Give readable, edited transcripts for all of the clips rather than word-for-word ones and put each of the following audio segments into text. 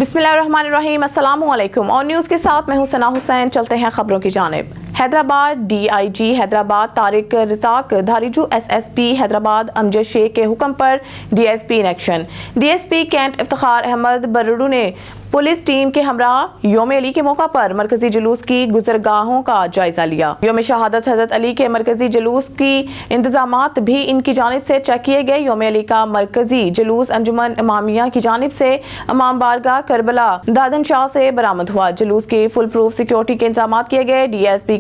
बिस्मिल्लाहिर्रहमानिर्रहीम, अस्सलाम वालेकुम। और न्यूज़ के साथ मैं हूं सना हुसैन। चलते हैं खबरों की जानिब। हैदराबाद DIG हैदराबाद तारिक रज़ाक धारीजू SSP हैदराबाद अमजद शेख के हुक्म पर DSP in action. DSP cantt Iftikhar Ahmed Barrdu ने पुलिस टीम के हमरा योम अली के मौका पर मरकजी जुलूस की गुजरगाहों का जायजा लिया। योम शहादत हजरत अली के मरकजी जुलूस की इंतजामात भी इनकी जानिब से चेक किए गए। योम अली का मरकजी जुलूस अंजुमन इमामिया की जानिब से इमाम बारगाह करबला दादन शाह से बरामद हुआ। जुलूस की फुल प्रूफ सिक्योरिटी के इंतजाम किए गए। DSP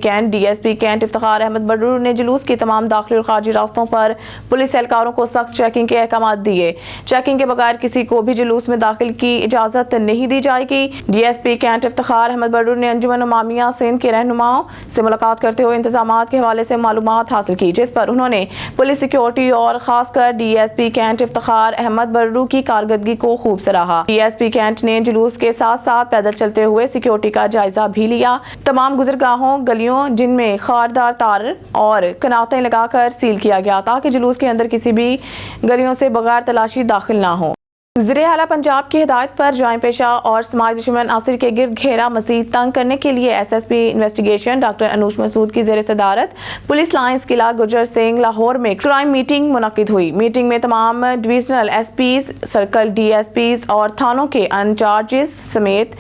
कैंट इफ्तिखार अहमद बर्रडू ने जुलूस के तमाम दाखिली और खारजी रास्तों पर पुलिस एहलकारों को सख्त चेकिंग के अहकाम दिए। चेकिंग के बगैर किसी को भी जुलूस में दाखिल की इजाजत नहीं दी जाएगी। DSP कैंट इफ्तिखार अहमद बर्रडू ने अंजुमन इमामिया सिंध के रहनुमाओं से मुलाकात करते हुए इंतजामात के हवाले से मालूमात हासिल की, जिस पर उन्होंने पुलिस सिक्योरिटी और खासकर DSP कैंट इफ्तिखार अहमद बर्रडू की कारकर्दगी को खूब सराहा। DSP कैंट ने जुलूस के साथ साथ पैदल चलते हुए सिक्योरिटी का जायजा भी लिया। तमाम गुजरगाहों गलियों जिनमें खारदार तार और कनातें लगाकर सील किया गया ताकि जुलूस के अंदर किसी भी गलियों से बगैर तलाशी दाखिल ना हो। वज़ीर आला पंजाब की हिदायत पर जाए पेशा और समाजी दुश्मन आसिर के गिर्द घेरा मज़ीद तंग करने के लिए SSP investigation doctor Anoosh Masood की ज़ेर सदारत पुलिस लाइन्स किला गुजर सिंह लाहौर में क्राइम मीटिंग मुनक्किद हुई। मीटिंग में तमाम डिविजनल SPs, सर्कल DSPs और थानों के इंचार्जेस समेत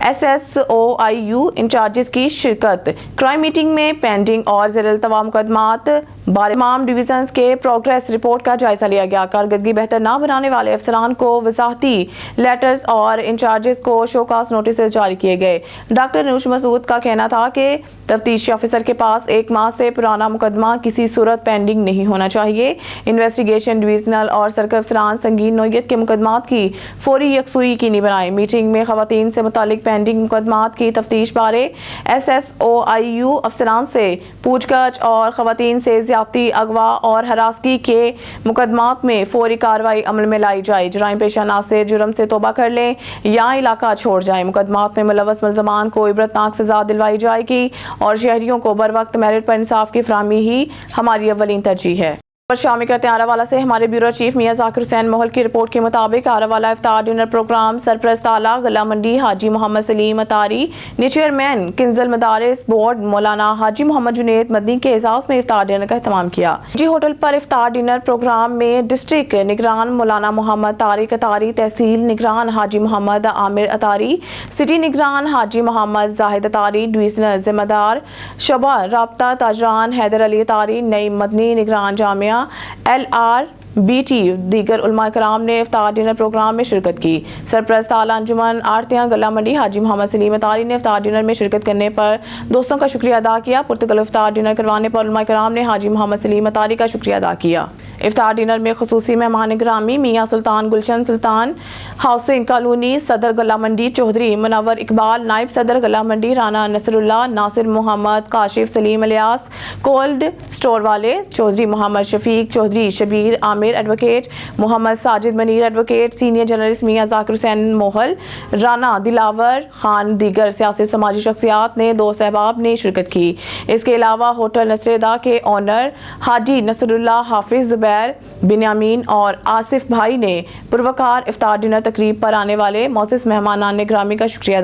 SSOIU इंचार्जेस की शिरकत। क्राइम मीटिंग में पेंडिंग और ज़ेर-ए-इल्तवा मुकदमात बारे तमाम डिवीजन्स के प्रोग्रेस रिपोर्ट का जायजा लिया गया। कारकर्दगी बेहतर न बनाने वाले अफसरान को वजाहती लेटर्स और इंचार्जेस को शोकास नोटिस जारी किए गए। डॉक्टर अनूश मसूद का कहना था कि तफ्तीशी ऑफिसर के पास 1 माह से पुराना मुकदमा किसी सूरत पेंडिंग नहीं होना चाहिए। इन्वेस्टिगेशन डिवीजनल और सर्कल अफसरान संगीन नौयत के मुकदमात की फौरी यकसुई यकीनी बनाए। मीटिंग में खवातीन से मुतालिक पेंडिंग मुकदमात की तफ्तीश बारे SSOIU अफसरान से पूछगछ और खवातीन से ज्यादती, अगवा और हरासगी के मुकदमात में फौरी कार्रवाई अमल में लाई जाए। जराइम पेशा नासिर जुर्म से तौबा कर लें या इलाका छोड़ जाए। मुकदमात में मुलव्वस मुल्ज़मान को इबरतनाक सजा दिलवाई जाएगी और शहरियों को बर वक्त मेरिट पर इंसाफ की फराहमी ही हमारी अव्वलीन तरजीह है। पर शामिल करते हैं आरावाला से हमारे ब्यूरो चीफ मियां ज़ाकिर हुसैन मोहल की रिपोर्ट के मुताबिक आरावाला इफ्तार डिनर प्रोग्राम सरपरस्त आला गला मंडी हाजी मोहम्मद सलीम अतारी ने चेयरमैन किंजल मदारिस बोर्ड मौलाना हाजी मोहम्मद जुनेद मदनी के एजाज़ में इफ्तार डिनर का एहतमाम किया। जी होटल पर इफ्तार डिनर प्रोग्राम में डिस्ट्रिक्ट निगरान मौलाना मोहम्मद तारिक अतारी, तहसील निगरान हाजी मोहम्मद आमिर अतारी, सिटी निगरान हाजी मोहम्मद जाहिद अतारी, डिवीजनल जिम्मेदार शोबा राब्ता ताजरान हैदर अली अतारी, नई मदनी निगरान जामिया LRBT दीगर उलमा कराम ने इफ्तार डिनर प्रोग्राम में शिरकत की। सरपरस्त आला अंजुमन आरतियां गला मंडी हाजी मोहम्मद सलीम अतारी ने इफ्तार डिनर में शिरकत करने पर दोस्तों का शुक्रिया अदा किया। पुर्तगाल इफ्तार डिनर करवाने पर उलमा कराम ने हाजी मोहम्मद सलीम अतारी का शुक्रिया अदा किया। इफ्तार डिनर में खुसूसी मेहमान ग्रामी मियाँ सुल्तान गुलशन सुल्तान हाउसिंग कॉलोनी सदर गला मंडी चौधरी मुनव्वर इकबाल, नायब सदर गला मंडी राना नसरुल्लाह, नासिर मोहम्मद, काशिफ सलीम अलियास, कोल्ड स्टोर वाले Chaudhry Mohammad Shafiq, Chaudhry Shabbir Amir advocate, Mohammad Sajid Munir advocate, senior journalist Mian Zakir Hussain मोहल, राना दिलावर खान, दीगर सियासी समाजी शख्सियात ने दो सहबाब ने शिरकत की। इसके अलावा होटल नसरेदा के ऑनर हाजी नसरुल्लाह, हाफिज जुबैर बिन्यामीन और आसिफ भाई ने पुरवकार इफ्तार डिनर तकरीब पर आने वाले मौसिस मेहमानान ग्रामी का शुक्रिया।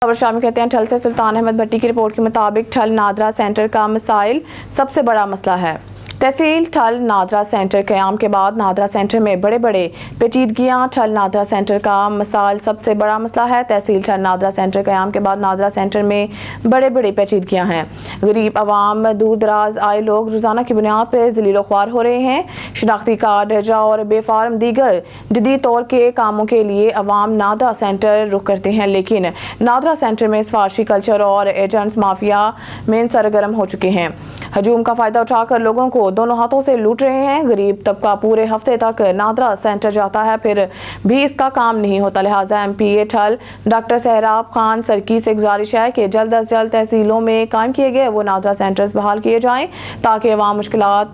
खबर शामिल करते हैं ठल से। सुल्तान अहमद भट्टी की रिपोर्ट के मुताबिक ठल नादरा सेंटर का मसाइल सबसे बड़ा मसला है। तहसील ठल नादरा सेंटर क़याम के बाद नादरा सेंटर में बड़े बड़े पेचीदगियाँ। ठल नादरा सेंटर का मसाइल सबसे बड़ा मसला है। तहसील ठल नादरा सेंटर क़याम के बाद नादरा सेंटर में बड़े बड़े पेचीदगियाँ हैं। गरीब आवाम, दूर दराज आए लोग रोज़ाना की बुनियाद पर ज़लील ख्वार हो रहे हैं। शनाख्ती कार्ड, दर्जा और बेफार्म दीगर जदीद तौर के कामों के लिए अवाम नादरा सेंटर रुख करते हैं, लेकिन नादरा सेंटर में सिफारशी कल्चर और एजेंट्स माफिया में सरगर्म हो चुके हैं। हजूम का फ़ायदा उठाकर लोगों को दोनों हाथों से लूट रहे हैं। गरीब तबका पूरे हफ्ते तक नादरा सेंटर जाता है, फिर भी इसका काम नहीं होता। लिहाजा MPA ठल डॉक्टर सहराब खान सरकी से गुजारिश है कि जल्द अज जल्द तहसीलों में कायम किए गए वो नादरा सेंटर्स बहाल किए जाएं ताकि अवाम मुश्किलात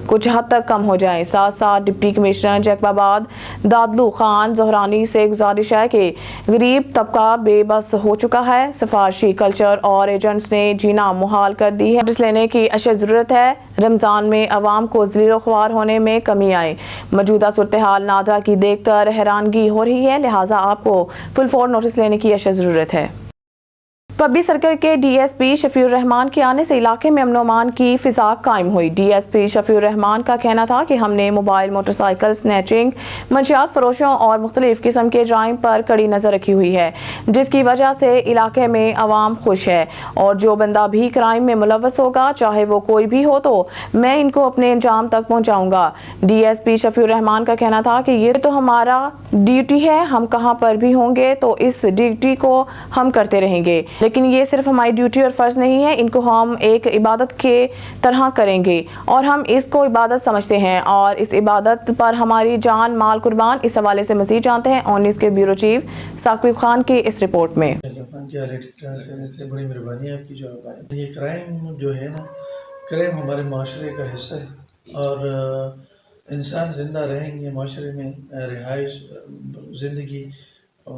कुछ हद तक कम हो जाएं। साथ साथ डिप्टी कमिश्नर जैकबाबाद दादलू खान जोहरानी से गुजारिश है कि गरीब तबका बेबस हो चुका है। सिफारशी कल्चर और एजेंट्स ने जीना मुहाल कर दी है। लेने की اشد ضرورت ہے رمضان میں عوام کو ذلیل و خوار ہونے میں کمی آئے. موجودہ صورتحال نادرا کی دیکھ کر حیرانگی ہو رہی ہے، لہٰذا آپ کو فل فور نوٹس لینے کی اشد ضرورت ہے. پبی سرکل کے ڈی ایس پی شفیع الرحمان کے آنے سے علاقے میں امن و امان کی فضا قائم ہوئی. ڈی ایس پی شفیع الرحمان کا کہنا تھا کہ ہم نے موبائل موٹر سائیکل سنیچنگ، منشیات فروشوں اور مختلف قسم کے جرائم پر کڑی نظر رکھی ہوئی ہے، جس کی وجہ سے علاقے میں عوام خوش ہے، اور جو بندہ بھی کرائم میں ملوث ہوگا چاہے وہ کوئی بھی ہو تو میں ان کو اپنے انجام تک پہنچاؤں گا. ڈی ایس پی شفیع الرحمان کا کہنا تھا کہ یہ تو ہمارا ڈیوٹی ہے، ہم کہاں پر بھی ہوں گے تو اس ڈیوٹی کو ہم کرتے رہیں گے، لیکن یہ صرف ہماری ڈیوٹی اور فرض نہیں ہے، ان کو ہم ایک عبادت کے طرح کریں گے اور ہم اس کو عبادت سمجھتے ہیں اور اس عبادت پر ہماری جان مال قربان. اس حوالے سے مزید جانتے ہیں آن نیوز کے بیورو چیف ثاقب خان کی اس رپورٹ میں. بڑی مہربانی آپ کی جو آپ آئے. یہ کرائم جو ہے نا، کرائم ہمارے معاشرے کا حصہ ہے، اور انسان زندہ رہیں گے معاشرے میں، رہائش زندگی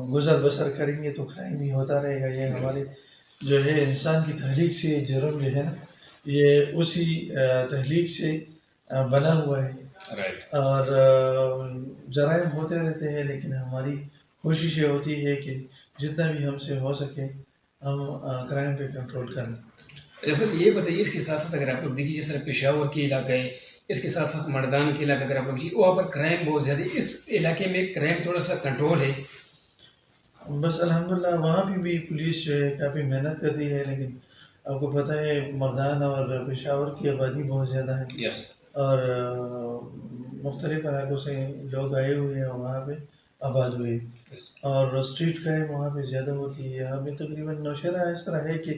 گزر بسر کریں گے تو کرائم ہی ہوتا رہے گا. یہ ہمارے جو ہے انسان کی تخلیق سے جرم جو ہے نا، یہ اسی تخلیق سے بنا ہوا ہے، اور جرائم ہوتے رہتے ہیں، لیکن ہماری کوشش یہ ہوتی ہے کہ جتنا بھی ہم سے ہو سکے ہم کرائم پہ کنٹرول کریں. سر یہ بتائیے، اس کے ساتھ ساتھ اگر آپ لوگ دیکھیے جس طرح پشاور کے علاقہ ہے، اس کے ساتھ ساتھ مردان کے علاقہ اگر آپ لوگ دیکھیے وہاں پر کرائم بہت زیادہ ہے، اس علاقے میں کرائم تھوڑا سا کنٹرول ہے. بس الحمدللہ وہاں بھی پولیس جو ہے کافی محنت کرتی ہے، لیکن آپ کو پتہ ہے مردان اور پشاور کی آبادی بہت زیادہ ہے، اور مختلف علاقوں سے لوگ آئے ہوئے ہیں اور وہاں پہ آباد ہوئے، اور اسٹریٹ کرائم وہاں پہ زیادہ ہوتی ہے. ہمیں تقریباً نوشہرہ اس طرح ہے کہ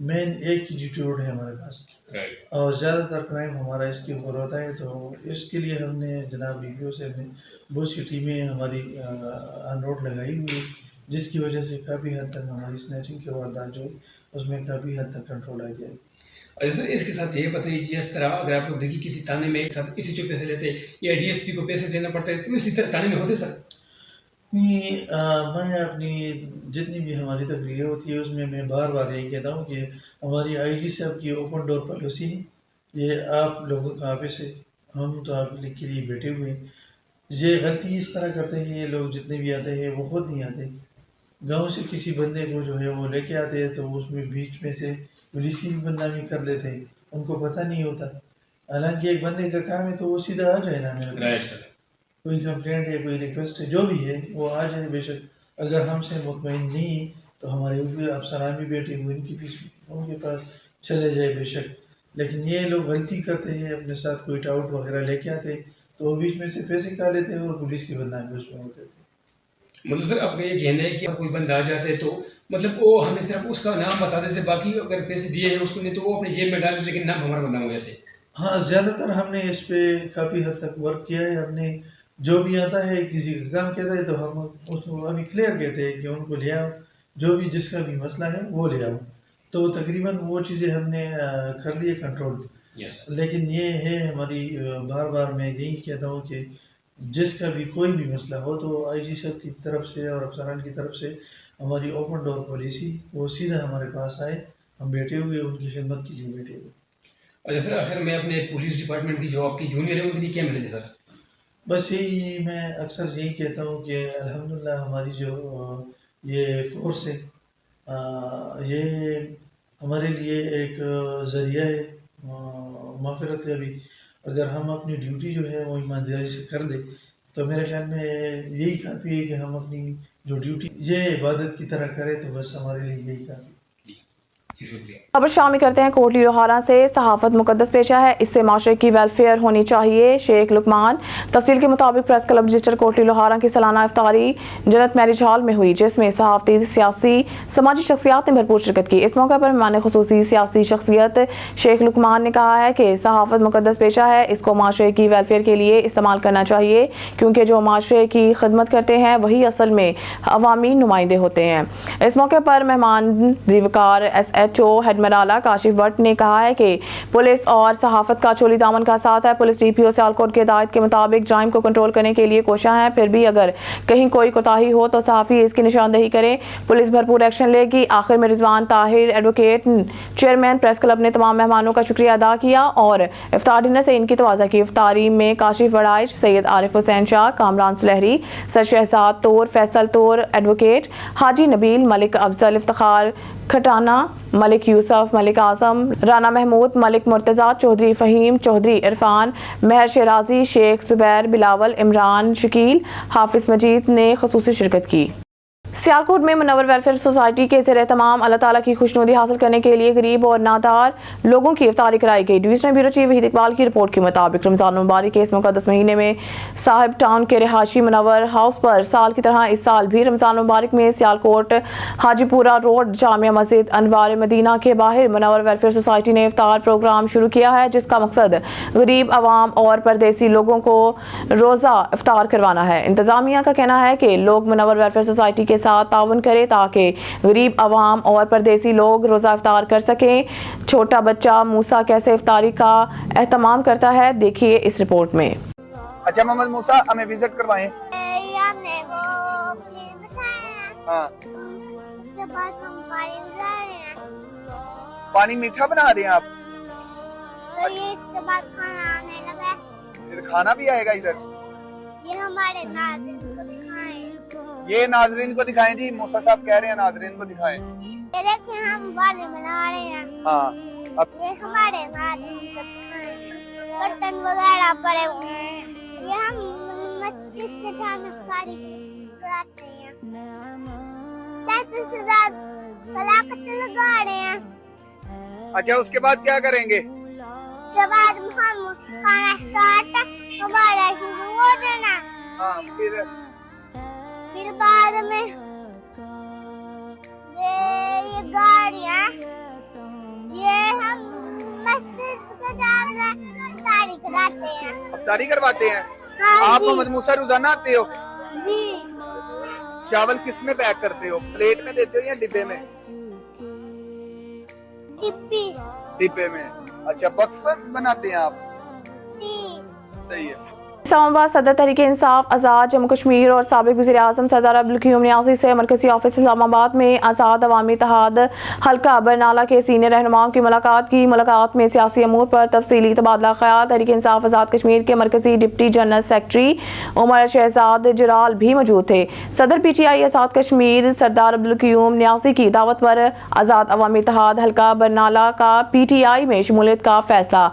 مین ایک ہی جی ٹی روڈ ہے ہمارے پاس، اور زیادہ تر کرائم ہمارا اس کے اوپر ہوتا ہے. تو اس کے لیے ہم نے جناب ڈی پی او سے ہم نے بہت سی ٹیمیں ہماری آن روڈ لگائی ہوئی، جس کی وجہ سے کافی حد تک ہماری سنیچنگ کے واردات جو ہے اس میں کافی حد تک کنٹرول آ گیا ہے. اس کے ساتھ یہ بتائیے، جس طرح اگر آپ لوگ دیکھیے کسی تانے میں ایک ساتھ کسی جو پیسے لیتے یا ڈی ایس پی کو پیسے دینا پڑتا ہے، اسی طرح تانے میں ہوتے سر؟ میں اپنی جتنی بھی ہماری تقریریں ہوتی ہے اس میں بار بار یہی کہتا ہوں کہ ہماری آئی جی صاحب کی اوپن ڈور پالیسی ہے. یہ آپ لوگوں کا آفس ہے، ہم تو آپ کے لیے بیٹھے ہوئے ہیں. یہ غلطی اس طرح کرتے ہیں یہ لوگ جتنے بھی آتے ہیں، وہ خود نہیں آتے، گاؤں سے کسی بندے کو جو ہے وہ لے کے آتے ہیں، تو اس میں بیچ میں سے پولیس کی بھی بدنامی کر لیتے ہیں، ان کو پتہ نہیں ہوتا. حالانکہ ایک بندے کا کام ہے تو وہ سیدھا آ جائے نا، میرے کوئی کمپلینٹ ہے، کوئی ریکویسٹ ہے، جو بھی ہے وہ آ جائے. بے شک اگر ہم سے مطمئن نہیں تو ہمارے اوپر افسران بھی بیٹھے ہوئے، ان کے پاس چلے جائے بے شک. لیکن یہ لوگ غلطی کرتے ہیں، اپنے ساتھ کوئی ٹاؤٹ وغیرہ لے کے آتے تو وہ بیچ میں سے پیسے کھا لیتے ہیں اور پولیس کی بدنامی اس میں ہوتے تھے. مطلب سر آپ کا یہ کہنا ہے کہ کوئی بندہ آ جاتے تو مطلب وہ ہمیں صرف اس کا نام بتا دیتے، باقی اگر پیسے دیے ہیں اس کو نہیں تو وہ اپنے جیب میں ڈال دیتے، لیکن نام ہمارا بدنام ہو جاتے. ہاں زیادہ تر ہم نے اس پہ کافی حد تک ورک کیا ہے. ہم نے جو بھی آتا ہے کسی کا کام کہتا ہے تو ہم اس کو ابھی کلیئر کہتے ہیں کہ ان کو لے آؤ، جو بھی جس کا بھی مسئلہ ہے وہ لے آؤ. تو تقریباً وہ چیزیں ہم نے کر لی کنٹرول. لیکن یہ ہے ہماری بار بار میں یہی کہتا ہوں کہ جس کا بھی کوئی بھی مسئلہ ہو تو آئی جی صاحب کی طرف سے اور افسران کی طرف سے ہماری اوپن ڈور پالیسی، وہ سیدھا ہمارے پاس آئے، ہم بیٹھے ہوئے ان کی خدمت کے لیے بیٹھے ہوئے. اور سر آخر میں اپنے پولیس ڈپارٹمنٹ کی جو آپ کی جونیئر ہے ان کے لیے کیا میسج ہے سر؟ بس یہی میں اکثر یہی کہتا ہوں کہ الحمدللہ ہماری جو یہ فورس ہے یہ ہمارے لیے ایک ذریعہ ہے مغفرت کا بھی. اگر ہم اپنی ڈیوٹی جو ہے وہ ایمانداری سے کر دیں تو میرے خیال میں یہی کافی ہے کہ ہم اپنی جو ڈیوٹی یہ عبادت کی طرح کریں، تو بس ہمارے لیے یہی کافی. شکریہ. خبر شامل کرتے ہیں کوٹلی لوہارا سے. صحافت مقدس پیشہ ہے، اس سے معاشرے کی ویلفیئر ہونی چاہیے. شیخ لقمان. تفصیل کے مطابق press club register Kotli Lohara کی سالانہ افطاری جنت میرج ہال میں ہوئی، جس میں صحافتی، سیاسی، سماجی شخصیات نے بھرپور شرکت کی. اس موقع پر مہمان خصوصی سیاسی شخصیت شیخ لقمان نے کہا ہے کہ صحافت مقدس پیشہ ہے، اس کو معاشرے کی ویلفیئر کے لیے استعمال کرنا چاہیے، کیونکہ جو معاشرے کی خدمت کرتے ہیں وہی اصل میں عوامی نمائندے ہوتے ہیں. اس موقع پر مہمان دیوکار S H SHO Headmarala Kashif Butt نے کہا ہے کہ پولیس اور صحافت کا چولی دامن کا ساتھ ہے. پولیس DPO سیالکوٹ کی ہدایت کے مطابق جرائم کو کنٹرول کرنے کے لیے کوشاں ہیں. پھر بھی اگر کہیں کوئی کوتاہی ہو تو صحافی اس کی نشاندہی کریں. پولیس بھرپور ایکشن لے گی. آخر میں Rizwan Tahir advocate chairman press club نے تمام مہمانوں کا شکریہ ادا کیا اور افطار ڈنر سے ان کی توازہ کی. افطاری میں کاشف وڑائچ، سید عارف حسین شاہ، کامران سلہری، سر شہزاد طور، فیصل طور ایڈوکیٹ، حاجی نبیل، ملک افضل، افتخار کھٹانہ، ملک یوسف، ملک اعظم، رانا محمود، ملک مرتضیٰ، چودھری فہیم، چودھری عرفان، مہر شیرازی، شیخ زبیر، بلاول، عمران، شکیل، حافظ مجید نے خصوصی شرکت کی. سیالکوٹ میں منور ویلفیئر سوسائٹی کے زیر اہتمام اللہ تعالیٰ کی خوشنودی حاصل کرنے کے لیے غریب اور نادار لوگوں کی افطاری کرائی گئی. Divisional bureau chief Waheed Iqbal کی رپورٹ کے مطابق رمضان المبارک کے اس مقدس مہینے میں صاحب ٹاؤن کے رہائشی منور ہاؤس پر سال کی طرح اس سال بھی رمضان المبارک میں سیالکوٹ حاجی پورہ روڈ جامع مسجد انوار مدینہ کے باہر منور ویلفیئر سوسائٹی نے افطار پروگرام شروع کیا ہے، جس کا مقصد غریب عوام اور پردیسی لوگوں کو روزہ افطار کروانا ہے. انتظامیہ کا کہنا ہے کہ لوگ منور ویلفیئر سوسائٹی کے ساتھ تعاون کرے تاکہ غریب عوام اور پردیسی لوگ روزہ افطار کر سکیں. چھوٹا بچہ موسیٰ کیسے افطاری کا اہتمام کرتا ہے، دیکھیے اس رپورٹ میں. اچھا محمد موسیٰ ہمیں وزٹ کروائیں. ہاں پانی میٹھا بنا رہے ہیں آپ؟ اس کے بعد کھانا آنے لگا. پھر کھانا بھی آئے گا ادھر؟ یہ ہمارے ناظرین کو دکھائیں. یہ ناظرین کو دکھائیں جی، موسیٰ صاحب کہہ رہے ہیں ناظرین کو دکھائیں. یہ دیکھیں ہم والی بنا رہے ہیں. ہاں یہ ہمارے ناظرین کو دکھائیں. برتن وغیرہ پڑے ہوئے ہیں. یہ ہم مسجد سے جانا ساری کراتے ہیں. تیسری سزاد فلاقت لگا رہے ہیں. اچھا اس کے بعد کیا کریں گے؟ اس کے بعد ہم کھانا اسٹارٹ ہمارا شروع ہو دینا. ہاں پھر بعد میں یہ گاڑیاں یہ ہم مسجد سے جانا افطاری کراتے ہیں. افطاری کرواتے ہیں؟ ہاں آپ جی. محمد موسیٰ روزانہ آتے ہو؟ جی چاول کس میں پیک کرتے ہو؟ پلیٹ میں دیتے ہو یا ڈبے میں؟ ٹپی. ڈبے میں. اچھا باکس پر بناتے ہیں آپ؟ جی. صحیح ہے. اسلام آباد صدر تحریک انصاف آزاد جموں کشمیر اور سابق وزیر اعظم سردار عبدالقیوم نیازی سے مرکزی آفس اسلام آباد میں آزاد عوامی اتحاد حلقہ برنالہ کے سینئر رہنماؤں کی ملاقات کی. ملاقات میں سیاسی امور پر تفصیلی تبادلہ خیال. تحریک انصاف آزاد کشمیر کے مرکزی ڈپٹی جنرل سیکرٹری عمر شہزاد جرال بھی موجود تھے. صدر PTI آزاد کشمیر سردار عبدالقیوم نیازی کی دعوت پر آزاد عوامی اتحاد حلقہ برنالہ کا PTI میں شمولیت کا فیصلہ.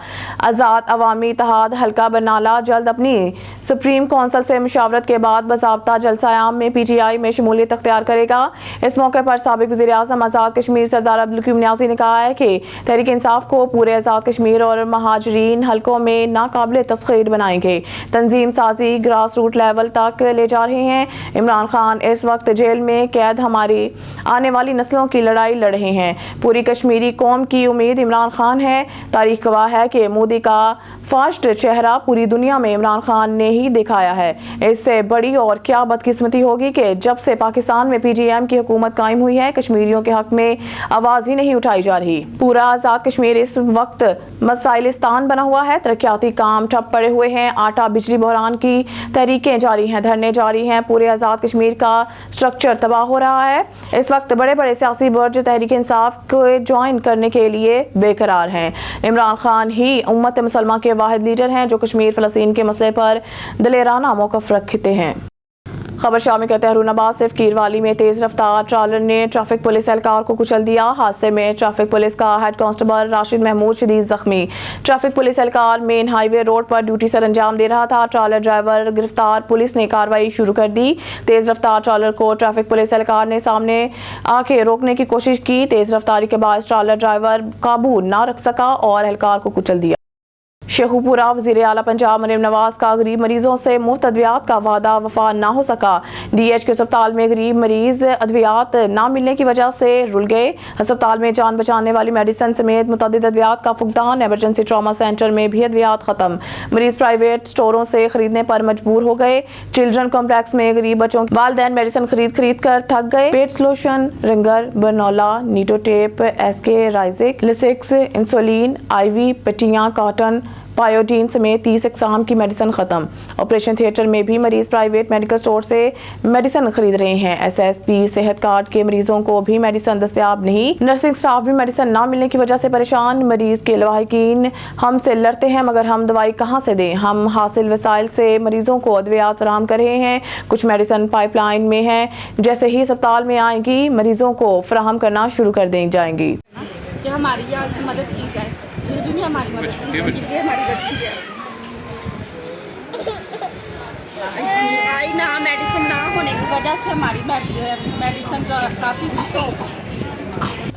آزاد عوامی اتحاد حلقہ برنالہ جلد اپنی سپریم کونسل سے مشاورت کے بعد باضابطہ جلسہ عام میں PTI میں شمولیت اختیار کرے گا. اس موقع پر سابق وزیر اعظم آزاد کشمیر سردار عبدالقیوم نیازی نے کہا ہے کہ تحریک انصاف کو پورے آزاد کشمیر اور مہاجرین حلقوں میں ناقابل تسخیر بنائیں گے. تنظیم سازی گراس روٹ لیول تک لے جا رہے ہیں. عمران خان اس وقت جیل میں قید ہماری آنے والی نسلوں کی لڑائی لڑ رہے ہیں. پوری کشمیری قوم کی امید عمران خان ہے. تاریخ گواہ ہے کہ مودی کا فاسٹ چہرہ پوری دنیا میں عمران خان نے ہی دکھایا ہے. اس سے بڑی اور کیا بدقسمتی ہوگی کہ جب سے پاکستان میں PTM کی حکومت قائم ہوئی ہے کشمیریوں کے حق میں آواز ہی نہیں اٹھائی جا رہی. پورا آزاد کشمیر اس وقت مسائلستان بنا ہوا ہے. ترقیاتی کام ٹھپ پڑے ہوئے ہیں. آٹا بجلی بحران کی تحریکیں جاری ہیں، دھرنے جاری ہیں. پورے آزاد کشمیر کا سٹرکچر تباہ ہو رہا ہے. اس وقت بڑے بڑے سیاسی برج تحریک انصاف کو جوائن کرنے کے لیے بے قرار ہیں. عمران خان ہی امت مسلمہ کے واحد لیڈر ہیں جو کشمیر فلسطین کے مسئلے پر دلیرانہ موقف رکھتے ہیں. خبر شامل کرتے ہیں ہارون عباس. صرف کیروالی میں تیز رفتار ٹرالر نے ٹریفک پولیس اہلکار کو کچل دیا. حادثے میں ٹریفک پولیس کا ہیڈ کانسٹیبل راشد محمود شدید زخمی. ٹریفک پولیس اہلکار مین ہائی وے روڈ پر ڈیوٹی سر انجام دے رہا تھا. ٹرالر ڈرائیور گرفتار. پولیس نے کارروائی شروع کر دی. تیز رفتار ٹرالر کو ٹریفک پولیس اہلکار نے سامنے آ کے روکنے کی کوشش کی. تیز رفتاری کے باعث ٹرالر ڈرائیور قابو نہ رکھ سکا اور اہلکار کو کچل دیا. शेखुपुरा वज़ीर आला पंजाब मरीम नवाज का गरीब मरीजों से मुफ्त अद्वियात का वादा वफा ना हो सका। DH के अस्पताल में गरीब मरीज अद्वियात ना मिलने की वजह से रुल गए। अस्पताल में जान बचाने वाली मेडिसिन समेत मुतअद्दिद अद्वियात का फुकदान। एमरजेंसी ट्रॉमा सेंटर में भी अद्वियात खत्म। मरीज प्राइवेट स्टोरों से खरीदने पर मजबूर हो गए। चिल्ड्रन कॉम्प्लेक्स में गरीब बच्चों के वालिदैन मेडिसिन खरीद कर थक गए। पेट सोल्यूशन, रिंगर, बर्नोला, नीटोटेप, SK, राइजिक, लिसिक्स, इंसुलिन, IV, पट्टियां, कॉटन, पायोडीन समेत 30 इकसाम की मेडिसिन खत्म। ऑपरेशन थिएटर में भी मरीज प्राइवेट मेडिकल स्टोर से मेडिसिन खरीद रहे हैं। SSP सेहत कार्ड के मरीजों को भी मेडिसिन दस्तयाब नहीं। नर्सिंग स्टाफ भी मेडिसिन ना मिलने की वजह से परेशान। मरीज के लवाहिकीन हमसे लड़ते हैं मगर हम दवाई कहाँ से दें। हम हासिल वसाइल से मरीजों को अद्वियात फराहम कर रहे हैं। कुछ मेडिसिन पाइपलाइन में है, जैसे ही अस्पताल में आएंगी मरीजों को फराहम करना शुरू कर दी जाएंगी। कि हमारी यहाँ से मदद की जाए, फिर भी नहीं हमारी मदद की जाती। ये हमारी बच्ची है, आई ना मेडिसिन ना होने की वजह से हमारी मेडिसिन काफ़ी मिस हो।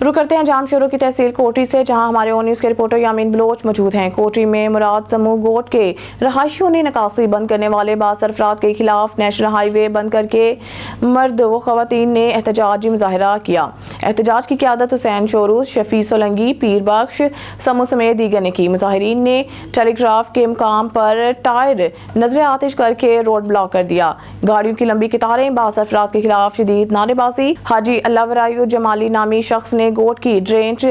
रुक करते हैं जामशोरों की तहसील कोटरी से, जहां हमारे ओ न्यूज़ के रिपोर्टर यामीन बलोच मौजूद हैं। कोटरी में मुराद समूह गोट के रहायशियों ने नकासी बंद करने वाले बास अफराद के खिलाफ नेशनल हाईवे बंद करके मर्द व खवातीन ने एहतजाजी मुजाहरा किया। एहतजाज की क़यादत हुसैन शोरूस, शफी सोलंगी, पीर बख्श समूह समेत दीगर ने की। मुजाहिरीन ने टेलीग्राफ के मुकाम पर टायर नजर आतिश करके रोड ब्लॉक कर दिया। गाड़ियों की लंबी कतारें, बास अफराद के खिलाफ शदीद नारेबाजी। हाजी अल्लाह वरायु जमाली नामी शख्स ने गोट की ड्रेंच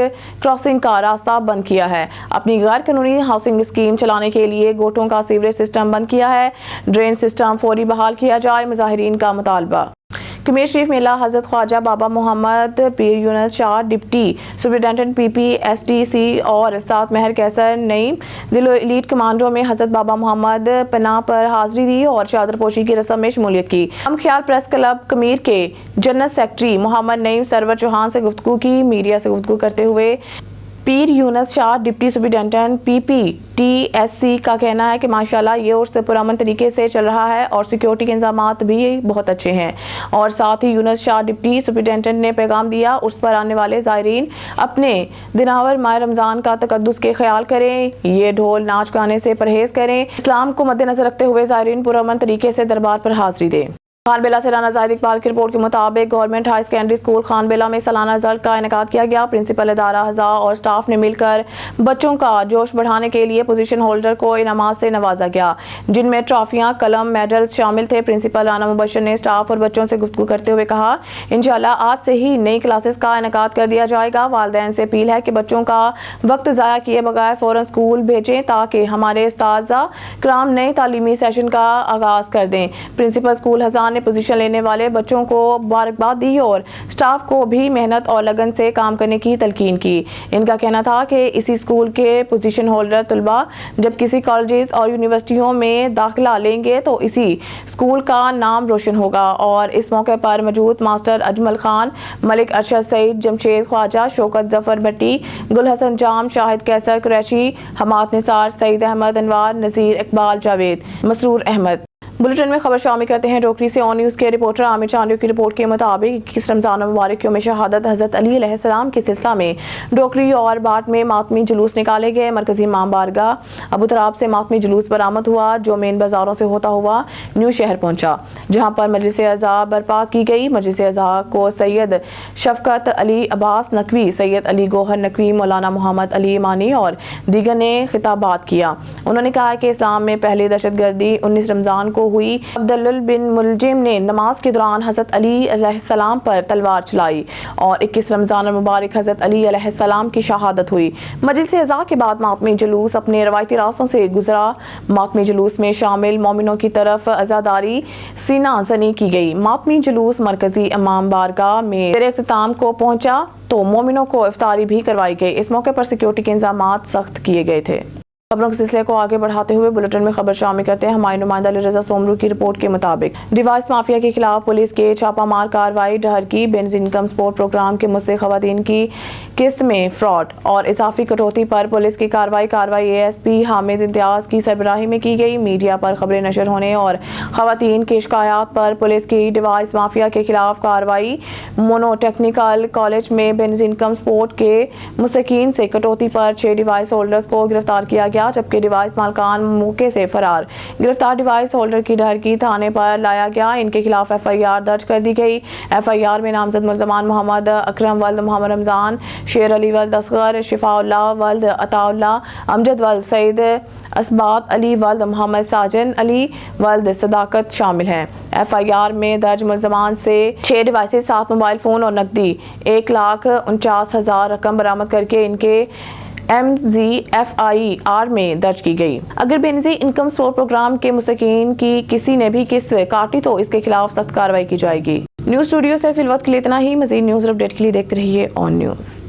क्रॉसिंग का रास्ता बंद किया है। अपनी गैर कानूनी हाउसिंग स्कीम चलाने के लिए गोटों का सीवरेज सिस्टम बंद किया है। ड्रेन सिस्टम फौरी बहाल किया जाए, मुजाहिरीन का मुतालबा। कमीर शरीफ मेला हज़रत ख्वाजा बाबा मोहम्मद पीर Younus Shah deputy superintendent PP STC और सात महर कैसर नईम दिलो एलीट कमांडो में हज़रत बाबा मोहम्मद पनाह पर हाजिरी दी और चादर पोशी की रस्म में शमूलियत की। हम ख्याल प्रेस क्लब कमीर के जनरल सेक्रेटरी मोहम्मद नईम सरवर चौहान से गुफ्तगू की। मीडिया से गुफ्तगू करते हुए Pir Younus Shah deputy superintendent PPTSC का कहना है कि माशाल्लाह ये उर्स पुरअमन तरीके से चल रहा है और सिक्योरिटी के इंतजामात भी बहुत अच्छे हैं। और साथ ही यूनुस शाह डिप्टी सुपरिटेंडेंट ने पैगाम दिया, उर्स पर आने वाले ज़ायरीन अपने दिनावर माह रमज़ान का तकद्दुस के ख्याल करें, ये ढोल नाच गाने से परहेज़ करें। इस्लाम को मद्देनजर रखते हुए ज़ायरीन पुरअमन तरीके से दरबार पर हाजिरी दें। खानबेला से राना जाहिद इकबाल की रिपोर्ट के मुताबिक गवर्नमेंट हाई सेकेंडरी स्कूल खानबेला में सालाना रिजल्ट का इनेकाद किया गया। प्रिंसिपल इदारा हज़ा और स्टाफ ने मिलकर बच्चों का जोश बढ़ाने के लिए पोजीशन होल्डर को इनामात से नवाजा गया, जिनमें ट्रॉफियां, कलम, मेडल्स शामिल थे। प्रिंसिपल राना मुबशर ने स्टाफ और बच्चों से गुफ्तगू करते हुए कहा, इंशाल्लाह आज से ही नई क्लासेस का इनेकाद कर दिया जाएगा। वालिदैन से अपील है कि बच्चों का वक्त ज़ाया किए बगैर फ़ौरन स्कूल भेजें ताकि हमारे उस्ताज़ा कराम नए तालीमी सेशन का आगाज़ कर दें। प्रिंसिपल स्कूल हज़ा ने पोजीशन लेने वाले बच्चों को मुबारकबाद दी और स्टाफ को भी मेहनत और लगन से काम करने की तलकीन की। इनका कहना था कि इसी स्कूल के पोजीशन होल्डर तलबा जब किसी कॉलेजेस और यूनिवर्सिटियों में दाखिला लेंगे तो इसी स्कूल का नाम रोशन होगा। और इस मौके पर मौजूद मास्टर अजमल खान, मलिक अरशद सईद, जमशेद ख्वाजा, शौकत जफर भट्टी, गुल हसन जाम, शाहिद कैसर कुरैशी, हमाद निसार, सईद अहमद अनवार, नज़ीर इकबाल जावेद, मसरूर अहमद। बुलेटिन में खबर शामिल करते हैं डोकरी से। ऑन न्यूज़ के रिपोर्टर आमिर चांडियो की रिपोर्ट के मुताबिक 21 रमज़ान मुबारक यौम शहादत हज़रत अली अलैहिस्सलाम के सिलसिला में डोकरी और बाट में मातमी जुलूस निकाले गए। मरकजी इमाम बारगाह अबू तराब से मातमी जुलूस बरामद हुआ, जो मेन बाज़ारों से होता हुआ न्यू शहर पहुंचा, जहां पर मजलिस अज़ा बर्पा की गई। मजलिस अज़ा को सैयद शफकत अली अब्बास नकवी, सैयद अली गोहर नकवी, मौलाना मोहम्मद अली ईमानी और दीगर ने खिताबात किया। उन्होंने कहा कि इस्लाम में पहली दहशतगर्दी 19 रमज़ान को हुई। अब्दुल बिन मुलजिम ने नमाज के दौरान हज़रत अली अलैहिस्सलाम पर तलवार चलाई और 21 रमज़ान मुबारक हज़रत अली अलैहिस्सलाम की शहादत हुई। मजलिस अज़ा के बाद मातमी जुलूस अपने रवायती रास्तों से गुजरा। मातमी जुलूस में शामिल मोमिनों की तरफ अज़ादारी सीना जनी की गई। मातमी जुलूस मरकजी इमाम बारगाह में इख्तिताम को पहुंचा तो मोमिनों को इफ्तारी भी करवाई गई। इस मौके पर सिक्योरिटी के इंतजामात सख्त किए गए थे। खबरों के सिलसिले को आगे बढ़ाते हुए बुलेटिन में खबर शामिल करते हैं। हमारे नुमाइंदा अली रजा सोमरू की रिपोर्ट के मुताबिक डिवाइस माफिया के खिलाफ पुलिस के छापामार कार्रवाई। डहर की बेनजीन इनकम सपोर्ट प्रोग्राम के मुझसे खवातीन की किस्त में फ्रॉड और इजाफी कटौती पर पुलिस की कार्रवाई ASP हामिद इम्तियाज की सरबराही में की गई। मीडिया पर खबरें नशर होने और खवातीन की शिकायत पर पुलिस की डिवाइस माफिया के खिलाफ कार्रवाई। मोनोटेक्निकल कॉलेज में बेनजीन इनकम सपोर्ट के मुस्तकीन से कटौती पर 6 डिवाइस होल्डर्स को गिरफ्तार किया गया। गया, जबकि डिवाइस मालकान मौके से फरार। गिरफ्तार डिवाइस होल्डर की ढरकी थाने पर लाया गया। इनके खिलाफ FIR दर्ज कर दी गई। FIR में नामजद मुल्ज़मान मोहम्मद अकरम वल्द मोहम्मद रमज़ान, शेर अली वल्द असगर, शिफाउल्लाह वल्द अताउल्लाह, अमजद वल्द सईद, असबात अली वल्द मोहम्मद साजन अली वल्द सदाकत शामिल हैं। FIR में दर्ज मुल्ज़मान से 6 डिवाइसेस, 7 मोबाइल फ़ोन और नकदी 1,49,000 रकम बरामद करके इनके MZFIR में दर्ज की गई। अगर बेनज़ीर इनकम सपोर्ट प्रोग्राम के मुस्तकीन की किसी ने भी किस्त काटी तो इसके खिलाफ सख्त कार्रवाई की जाएगी। न्यूज़ स्टूडियो से फिलवक्त के लिए इतना ही। मज़ीद न्यूज़ अपडेट के लिए देखते रहिए ऑन न्यूज़।